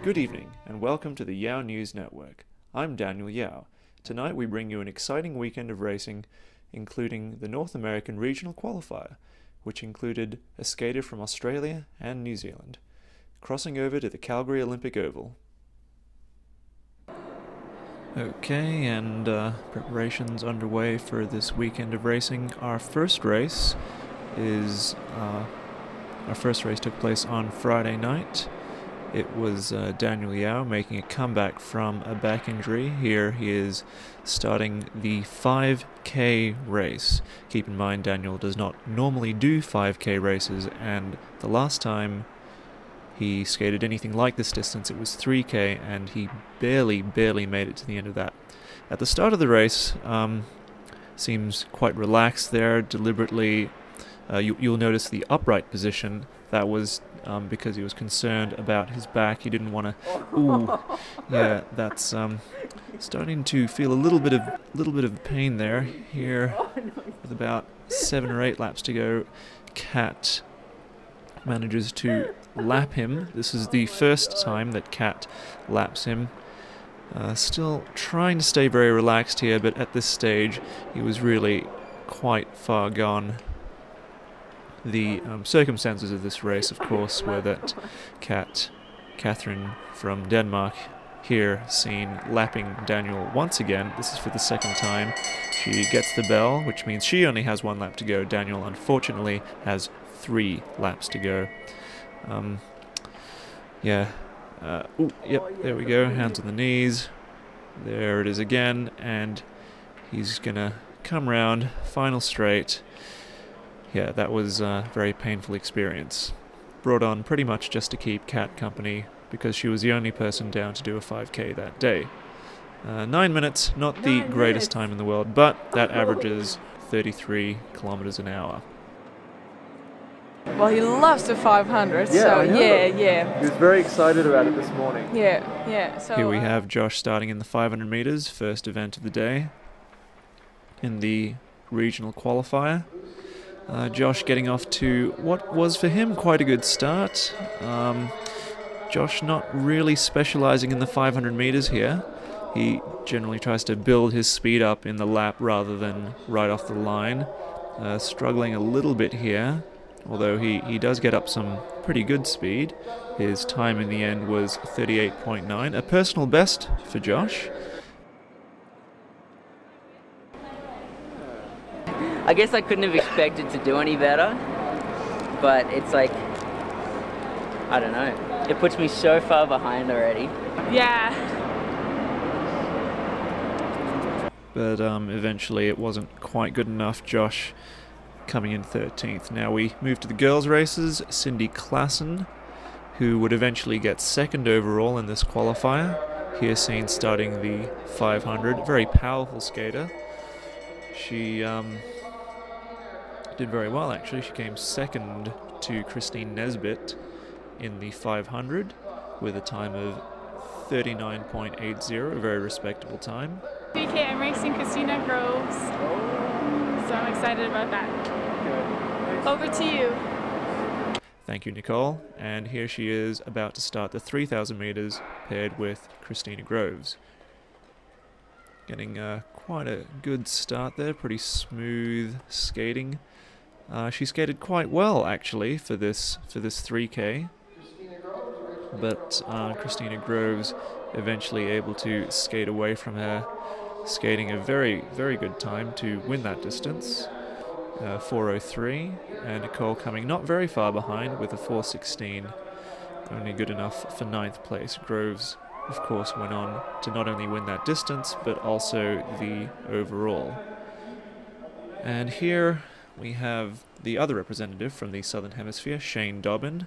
Good evening, and welcome to the Yeow News Network. I'm Daniel Yeow. Tonight we bring you an exciting weekend of racing, including the North American Regional Qualifier, which included a skater from Australia and New Zealand, crossing over to the Calgary Olympic Oval. Okay, and preparations underway for this weekend of racing. Our first race took place on Friday night. It was Daniel Yeow making a comeback from a back injury. Here he is starting the 5K race. Keep in mind, Daniel does not normally do 5K races, and the last time he skated anything like this distance, it was 3K, and he barely made it to the end of that. At the start of the race, seems quite relaxed there, deliberately. You'll notice the upright position. That was because he was concerned about his back. He didn't want to. Ooh, yeah, that's starting to feel a little bit of pain there. Here, with about 7 or 8 laps to go, Cat manages to lap him. This is the first time that Cat laps him. Still trying to stay very relaxed here, but at this stage, he was really quite far gone. The circumstances of this race, of course, were that Cathrine from Denmark, here seen lapping Daniel once again. This is for the second time. She gets the bell, which means she only has 1 lap to go. Daniel, unfortunately, has 3 laps to go. Yep, there we go. Hands on the knees. There it is again, and he's gonna come round, final straight. Yeah, that was a very painful experience. Brought on pretty much just to keep Cat company, because she was the only person down to do a 5K that day. 9 minutes, not the greatest time in the world, but that averages 33 kilometers an hour. Well, he loves the 500, so yeah. He was very excited about it this morning. Yeah. So here we have Josh starting in the 500 meters, first event of the day, in the regional qualifier. Josh getting off to what was for him quite a good start. Josh not really specializing in the 500 meters here. He generally tries to build his speed up in the lap rather than right off the line. Struggling a little bit here, although he does get up some pretty good speed. His time in the end was 38.9, a personal best for Josh. I guess I couldn't have expected to do any better, but it's like, I don't know, it puts me so far behind already. Yeah. But eventually it wasn't quite good enough. Josh coming in 13th. Now we move to the girls' races. Cindy Klassen, who would eventually get 2nd overall in this qualifier. Here seen starting the 500. Very powerful skater. She did very well, actually. She came 2nd to Christine Nesbitt in the 500 with a time of 39.80, a very respectable time. Okay, I'm racing Christina Groves, so I'm excited about that. Over to you. Thank you, Nicole. And here she is about to start the 3,000 meters paired with Christina Groves. Getting quite a good start there, pretty smooth skating. She skated quite well, actually, for this 3K. But Christina Groves eventually able to skate away from her, skating a very good time to win that distance. 4:03, and Nicole coming not very far behind with a 4:16, only good enough for 9th place. Groves, of course, went on to not only win that distance, but also the overall. And here we have the other representative from the Southern Hemisphere, Shane Dobbin.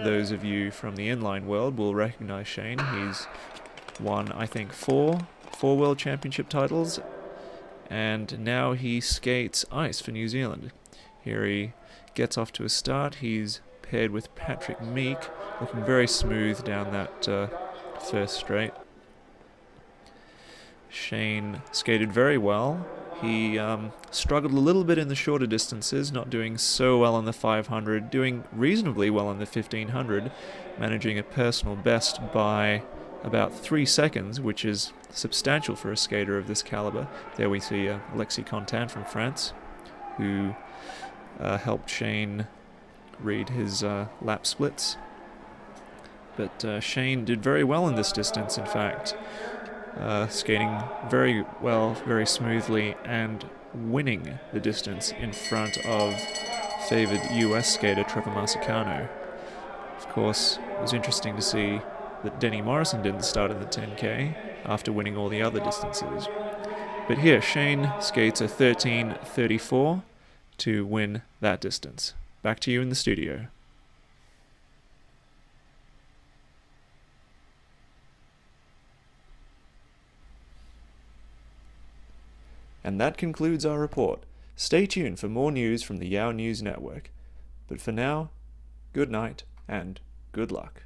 Those of you from the inline world will recognize Shane. He's won, I think, four World Championship titles, and now he skates ice for New Zealand. Here he gets off to a start. He's paired with Patrick Meek, looking very smooth down that first straight. Shane skated very well. He struggled a little bit in the shorter distances, not doing so well on the 500, doing reasonably well on the 1500, managing a personal best by about 3 seconds, which is substantial for a skater of this caliber. There we see Alexis Contant from France, who helped Shane read his lap splits. But Shane did very well in this distance, in fact, skating very well, very smoothly, and winning the distance in front of favoured US skater Trevor Marsicano. Of course, it was interesting to see that Denny Morrison didn't start in the 10K after winning all the other distances. But here, Shane skates a 13:34 to win that distance. Back to you in the studio. And that concludes our report. Stay tuned for more news from the Yeow News Network. But for now, good night and good luck.